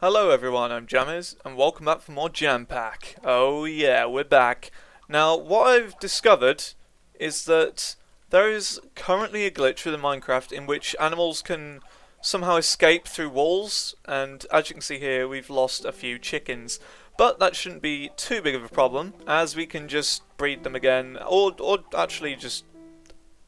Hello everyone, I'm JamEz, and welcome back for more JamPack. Oh yeah, we're back. Now, what I've discovered is that there is currently a glitch within Minecraft in which animals can somehow escape through walls, and as you can see here, we've lost a few chickens. But that shouldn't be too big of a problem, as we can just breed them again, or actually just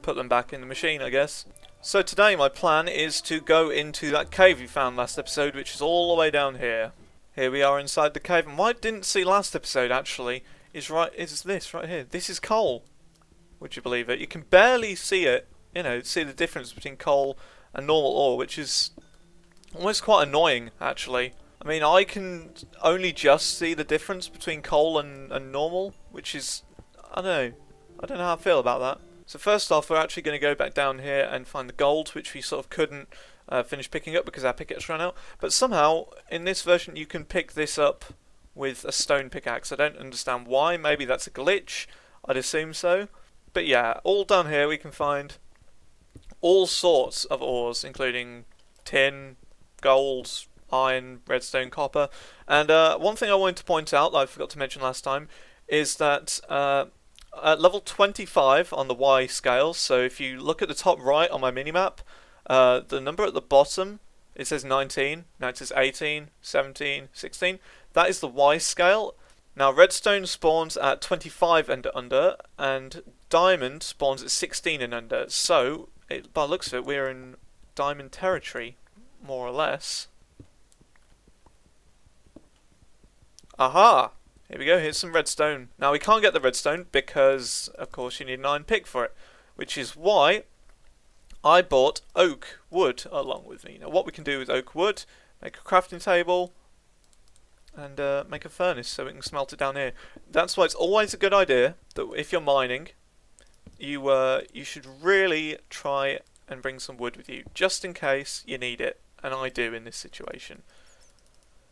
put them back in the machine, I guess. So today my plan is to go into that cave we found last episode, which is all the way down here. Here we are inside the cave, and what I didn't see last episode actually is this right here. This is coal. Would you believe it? You can barely see it, see the difference between coal and normal ore, which is almost quite annoying actually. I mean, I can only just see the difference between coal and normal, which is, I don't know how I feel about that. So first off, we're actually going to go back down here and find the gold, which we sort of couldn't finish picking up because our pickaxe ran out. But somehow, in this version, you can pick this up with a stone pickaxe. I don't understand why. Maybe that's a glitch. I'd assume so. But yeah, all down here we can find all sorts of ores, including tin, gold, iron, redstone, copper. And one thing I wanted to point out that I forgot to mention last time is that at level 25 on the Y scale, so if you look at the top right on my minimap, the number at the bottom, it says 19, now it says 18, 17, 16. That is the Y scale. Now redstone spawns at 25 and under, and diamond spawns at 16 and under. So, by the looks of it, we're in diamond territory, more or less. Aha! Here we go, here's some redstone. Now we can't get the redstone because, of course, you need an iron pick for it. Which is why I bought oak wood along with me. Now what we can do with oak wood, make a crafting table, and make a furnace so we can smelt it down here. That's why it's always a good idea that if you're mining, you should really try and bring some wood with you, just in case you need it. And I do in this situation.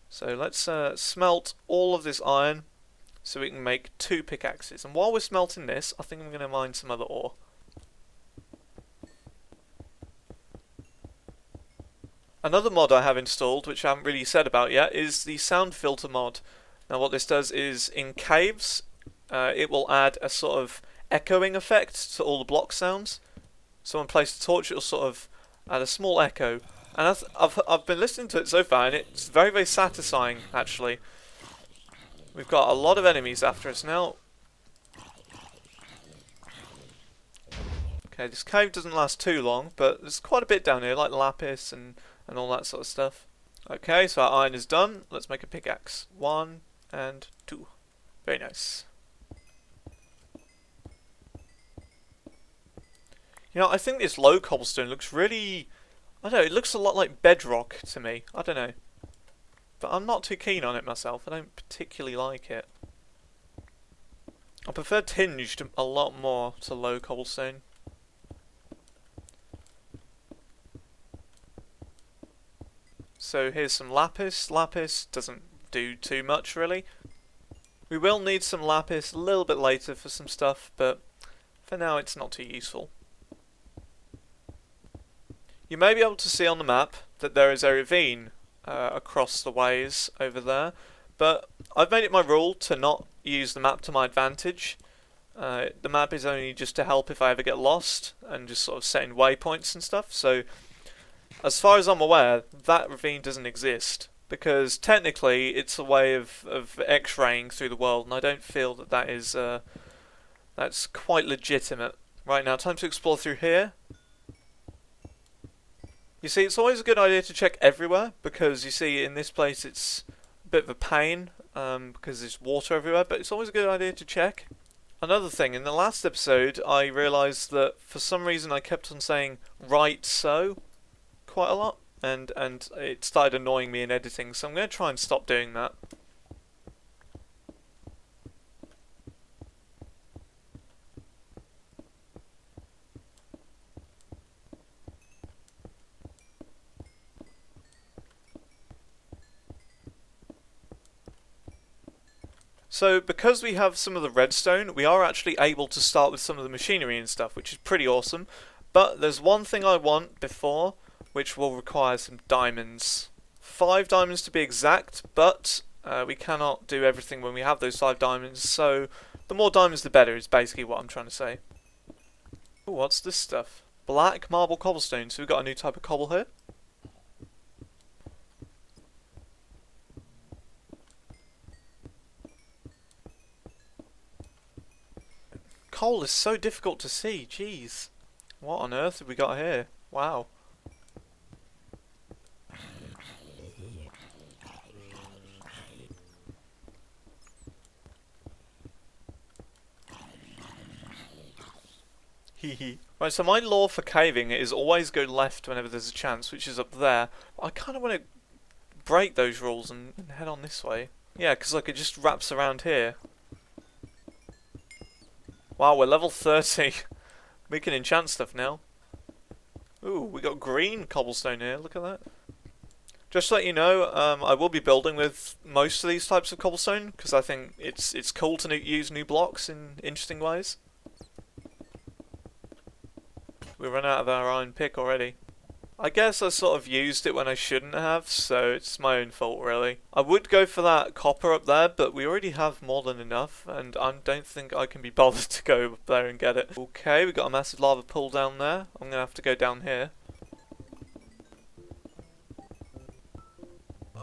So let's smelt all of this iron so we can make 2 pickaxes. And while we're smelting this, I think I'm going to mine some other ore. Another mod I have installed, which I haven't really said about yet, is the sound filter mod. Now what this does is, in caves, it will add a sort of echoing effect to all the block sounds. Someone placed a torch, it'll sort of add a small echo. And I've been listening to it so far, and it's very, very satisfying, actually. We've got a lot of enemies after us now. Okay, this cave doesn't last too long, but there's quite a bit down here, like lapis and all that sort of stuff. Okay, so our iron is done. Let's make a pickaxe. 1 and 2. Very nice. I think this low cobblestone looks really... I don't know, it looks a lot like bedrock to me. I don't know. But I'm not too keen on it myself. I don't particularly like it. I prefer tinged a lot more to low cobblestone. So here's some lapis. Lapis doesn't do too much really. We will need some lapis a little bit later for some stuff, but for now it's not too useful. You may be able to see on the map that there is a ravine across the ways over there, but I've made it my rule to not use the map to my advantage. The map is only just to help if I ever get lost and just sort of setting waypoints and stuff, so as far as I'm aware, that ravine doesn't exist, because technically it's a way of x-raying through the world, and I don't feel that that is that's quite legitimate. Right, now time to explore through here. You see, it's always a good idea to check everywhere, because you see in this place it's a bit of a pain, because there's water everywhere, but it's always a good idea to check. Another thing, in the last episode I realised that for some reason I kept on saying right so quite a lot, and it started annoying me in editing, so I'm going to try and stop doing that. So because we have some of the redstone, we are actually able to start with some of the machinery and stuff, which is pretty awesome. But there's one thing I want before, which will require some diamonds. 5 diamonds to be exact, but we cannot do everything when we have those 5 diamonds, so the more diamonds the better is basically what I'm trying to say. Ooh, what's this stuff? Black marble cobblestone, so we've got a new type of cobble here. Coal is so difficult to see, jeez. What on earth have we got here? Wow. Hehe. Right, so my law for caving is always go left whenever there's a chance, which is up there. I kind of want to break those rules and head on this way. Yeah, because like it just wraps around here. Wow, we're level 30. We can enchant stuff now. Ooh, we got green cobblestone here, look at that. Just to let you know, I will be building with most of these types of cobblestone, because I think it's cool to use new blocks in interesting ways. We run out of our iron pick already. I guess I sort of used it when I shouldn't have, so it's my own fault really. I would go for that copper up there, but we already have more than enough, and I don't think I can be bothered to go up there and get it. Okay, we got a massive lava pool down there. I'm going to have to go down here.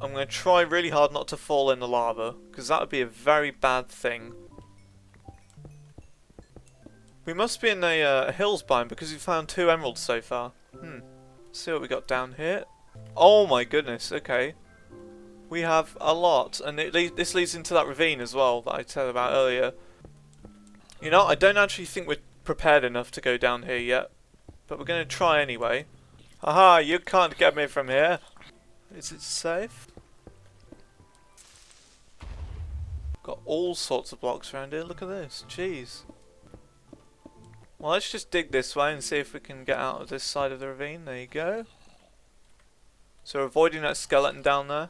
I'm going to try really hard not to fall in the lava, because that would be a very bad thing. We must be in a hills biome, because we've found 2 emeralds so far. See what we got down here. Oh my goodness, okay. We have a lot, and this leads into that ravine as well that I said about earlier. You know, I don't actually think we're prepared enough to go down here yet, but we're going to try anyway. Haha, you can't get me from here. Is it safe? Got all sorts of blocks around here, look at this, jeez. Well, let's just dig this way and see if we can get out of this side of the ravine. There you go. So we're avoiding that skeleton down there.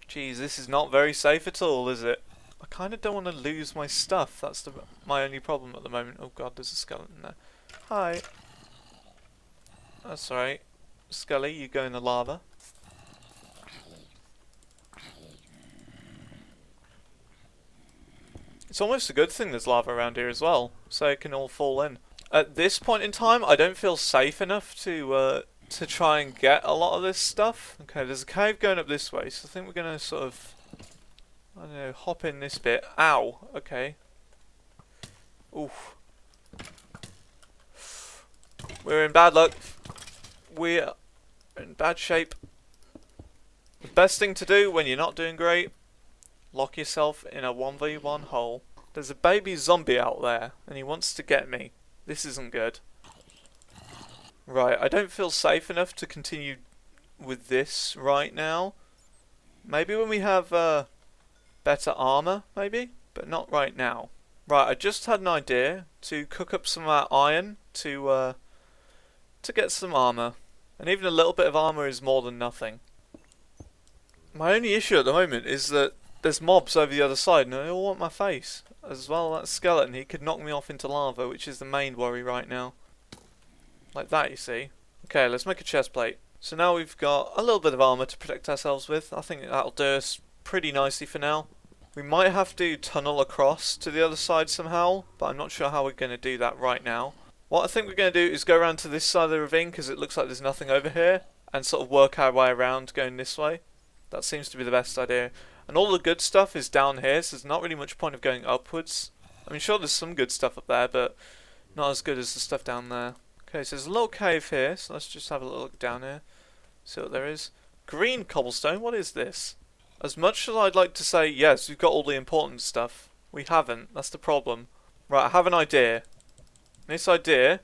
Jeez, this is not very safe at all, is it? I kind of don't want to lose my stuff. That's my only problem at the moment. Oh god, there's a skeleton there. Hi. That's alright. Skelly, you go in the lava. It's almost a good thing there's lava around here as well, so it can all fall in. At this point in time, I don't feel safe enough to try and get a lot of this stuff. Okay, there's a cave going up this way, so I think we're going to sort of, I don't know, hop in this bit. Ow, okay. Oof. We're in bad luck. We're in bad shape. The best thing to do when you're not doing great, lock yourself in a 1v1 hole. There's a baby zombie out there, and he wants to get me. This isn't good. Right, I don't feel safe enough to continue with this right now. Maybe when we have better armor, maybe? But not right now. Right, I just had an idea to cook up some of that iron to get some armor. And even a little bit of armor is more than nothing. My only issue at the moment is that there's mobs over the other side and they all want my face. As well, that skeleton, he could knock me off into lava, which is the main worry right now. Like that, you see. Okay, let's make a chest plate. So now we've got a little bit of armor to protect ourselves with. I think that'll do us pretty nicely for now. We might have to tunnel across to the other side somehow, but I'm not sure how we're going to do that right now. What I think we're going to do is go around to this side of the ravine, because it looks like there's nothing over here, and sort of work our way around going this way. That seems to be the best idea. And all the good stuff is down here, so there's not really much point of going upwards. I mean, sure, there's some good stuff up there, but not as good as the stuff down there. Okay, so there's a little cave here, so let's just have a look down here. See what there is. Green cobblestone, what is this? As much as I'd like to say, yes, we've got all the important stuff, we haven't, that's the problem. Right, I have an idea. This idea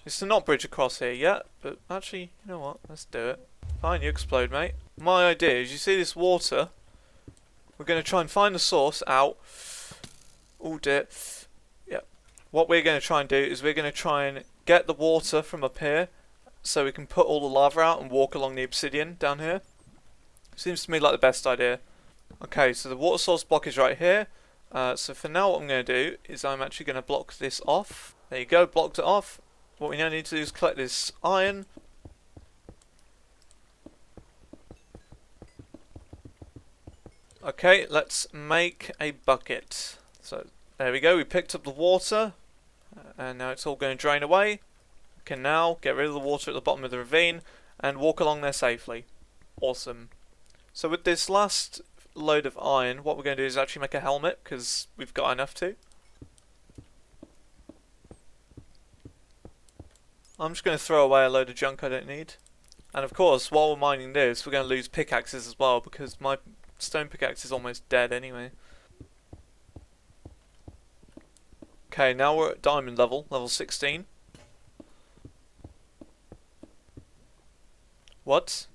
is to not bridge across here yet, but actually, you know what, let's do it. Fine, you explode, mate. My idea is, you see this water? We're going to try and find the source out. Oh dear. Yep. What we're going to try and do is we're going to try and get the water from up here so we can put all the lava out and walk along the obsidian down here. Seems to me like the best idea. Okay, so the water source block is right here. So for now what I'm going to do is I'm actually going to block this off. There you go, blocked it off. What we now need to do is collect this iron. Okay, let's make a bucket. So there we go, we picked up the water, and now it's all going to drain away. We can now get rid of the water at the bottom of the ravine and walk along there safely. Awesome. So with this last load of iron, what we're going to do is actually make a helmet, because we've got enough to. I'm just going to throw away a load of junk I don't need. And of course, while we're mining this, we're going to lose pickaxes as well, because my stone pickaxe is almost dead anyway. Okay, now we're at diamond level, level 16. What?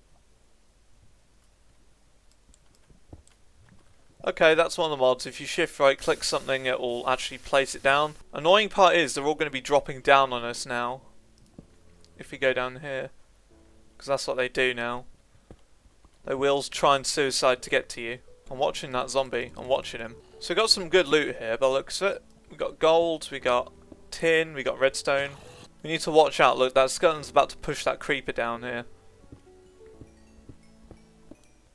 Okay, that's one of the mods. If you shift right click something, it will actually place it down. Annoying part is they're all going to be dropping down on us now. If we go down here. Because that's what they do now. They will try and suicide to get to you. I'm watching that zombie. I'm watching him. So we got some good loot here by the looks of it. We got gold, we got tin, we got redstone. We need to watch out. Look, that skeleton's about to push that creeper down here.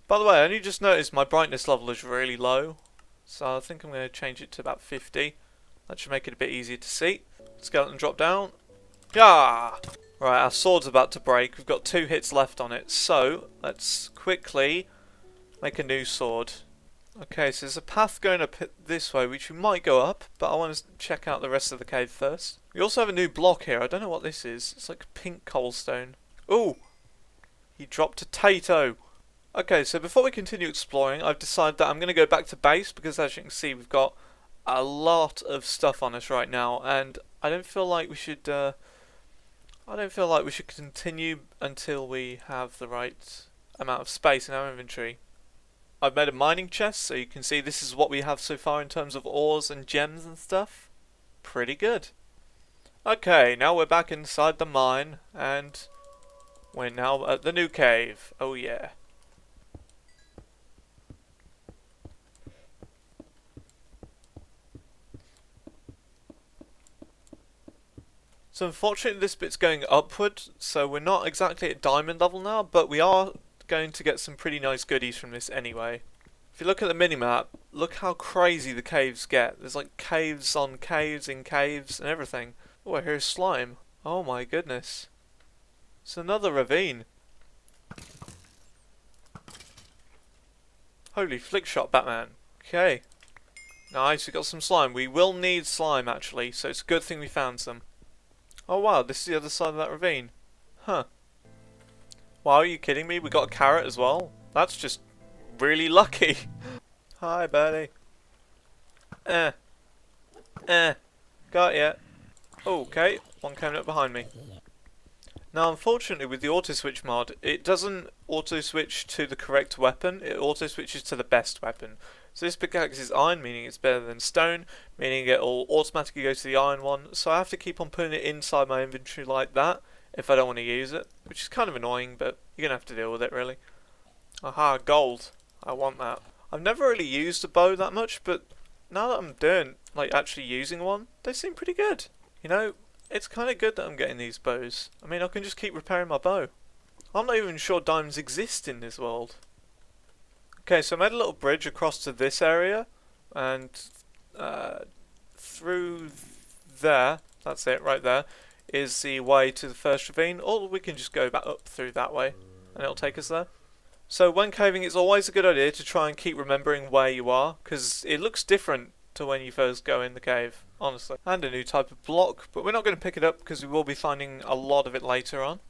By the way, I only just noticed my brightness level is really low. So I think I'm going to change it to about 50. That should make it a bit easier to see. Skeleton drop down. Yeah! Right, our sword's about to break. We've got 2 hits left on it. So, let's quickly make a new sword. Okay, so there's a path going up this way, which we might go up. But I want to check out the rest of the cave first. We also have a new block here. I don't know what this is. It's like pink cobblestone. Ooh! He dropped a tato. Okay, so before we continue exploring, I've decided that I'm going to go back to base, because as you can see, we've got a lot of stuff on us right now, and I don't feel like we should continue until we have the right amount of space in our inventory. I've made a mining chest, so you can see this is what we have so far in terms of ores and gems and stuff. Pretty good. Okay, now we're back inside the mine, and we're now at the new cave. Oh yeah. So unfortunately this bit's going upward, so we're not exactly at diamond level now, but we are going to get some pretty nice goodies from this anyway. If you look at the minimap, look how crazy the caves get. There's like caves on caves in caves and everything. Oh, I hear slime. Oh my goodness. It's another ravine. Holy flick shot, Batman. Okay. Nice, we got some slime. We will need slime actually, so it's a good thing we found some. Oh wow, this is the other side of that ravine. Huh. Wow, are you kidding me? We got a carrot as well? That's just really lucky. Hi, buddy. Got ya. Okay, one coming up behind me. Now, unfortunately, with the Autoswitch mod, it doesn't auto-switch to the correct weapon, it auto-switches to the best weapon. So this pickaxe is iron, meaning it's better than stone, meaning it'll automatically go to the iron one, so I have to keep on putting it inside my inventory like that, if I don't want to use it, which is kind of annoying, but you're going to have to deal with it, really. Aha, gold. I want that. I've never really used a bow that much, but now that I'm doing, like, actually using one, they seem pretty good. You know, it's kind of good that I'm getting these bows. I mean, I can just keep repairing my bow. I'm not even sure diamonds exist in this world. Okay, so I made a little bridge across to this area, and through there, that's it, right there, is the way to the first ravine, or we can just go back up through that way, and it'll take us there. So when caving, it's always a good idea to try and keep remembering where you are, because it looks different to when you first go in the cave, honestly. And a new type of block, but we're not going to pick it up because we will be finding a lot of it later on.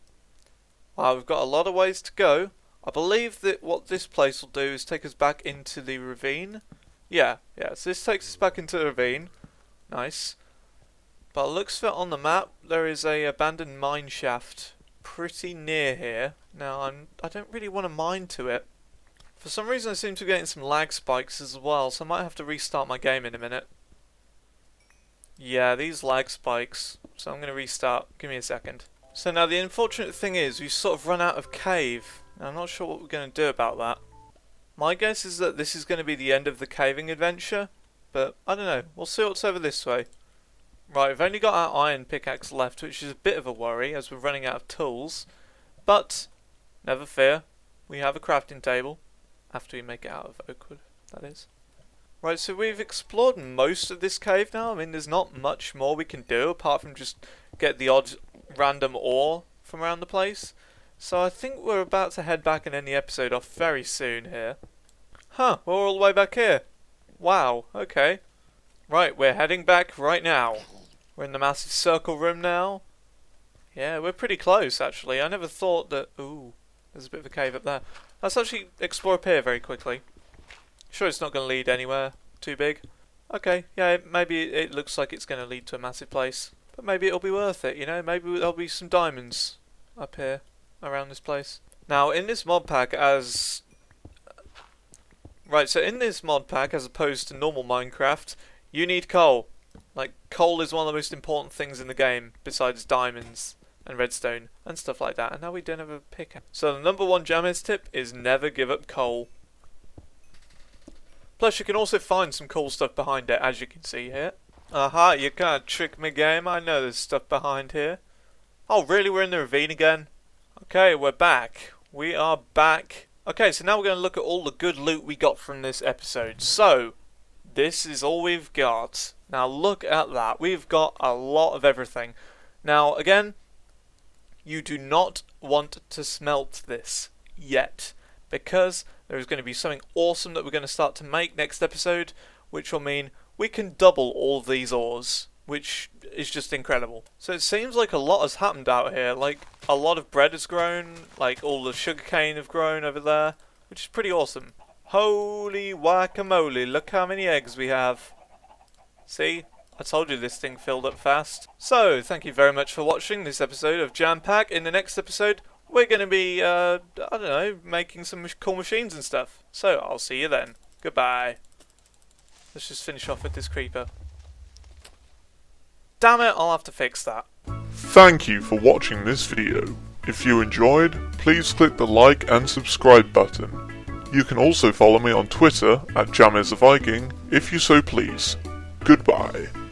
Wow, we've got a lot of ways to go. I believe that what this place will do is take us back into the ravine. Yeah, so this takes us back into the ravine. Nice. But it looks that on the map there is a abandoned mine shaft pretty near here. Now I don't really want to mine to it. For some reason I seem to be getting some lag spikes as well, so I might have to restart my game in a minute. Yeah, these lag spikes. So I'm going to restart. Give me a second. So now the unfortunate thing is we've sort of run out of cave. Now, I'm not sure what we're going to do about that. My guess is that this is going to be the end of the caving adventure, but I don't know. We'll see what's over this way. Right, we've only got our iron pickaxe left, which is a bit of a worry as we're running out of tools. But, never fear, we have a crafting table after we make it out of oak wood. that is. Right, so we've explored most of this cave now. I mean, there's not much more we can do apart from just get the odd random ore from around the place. So I think we're about to head back and end the episode off very soon here. Huh, we're all the way back here. Wow, okay. Right, we're heading back right now. We're in the massive circle room now. Yeah, we're pretty close actually. I never thought that... Ooh, there's a bit of a cave up there. Let's actually explore up here very quickly. Sure it's not going to lead anywhere too big. Okay, yeah, maybe it looks like it's going to lead to a massive place. But maybe it'll be worth it, you know? Maybe there'll be some diamonds up here around this place. Now, in this mod pack as... Right, so in this mod pack, as opposed to normal Minecraft, you need coal. Like, coal is one of the most important things in the game, besides diamonds and redstone and stuff like that. And now we don't have a pickaxe. So the number one JamEz tip is never give up coal. Plus, you can also find some cool stuff behind it, as you can see here. Aha, you can't trick me, game. I know there's stuff behind here. Oh, really? We're in the ravine again? Okay, we're back. We are back. Okay, so now we're going to look at all the good loot we got from this episode. So, this is all we've got. Now, look at that. We've got a lot of everything. Now, again, you do not want to smelt this yet, because there is going to be something awesome that we're going to start to make next episode, which will mean we can double all of these ores, which is just incredible. So it seems like a lot has happened out here. Like, a lot of bread has grown, like all the sugarcane have grown over there, which is pretty awesome. Holy guacamole, look how many eggs we have. See? I told you this thing filled up fast. So, thank you very much for watching this episode of JamPack. In the next episode, we're going to be, I don't know, making some cool machines and stuff. So, I'll see you then. Goodbye. Let's just finish off with this creeper. Damn it, I'll have to fix that. Thank you for watching this video. If you enjoyed, please click the like and subscribe button. You can also follow me on Twitter at JamEz if you so please. Goodbye.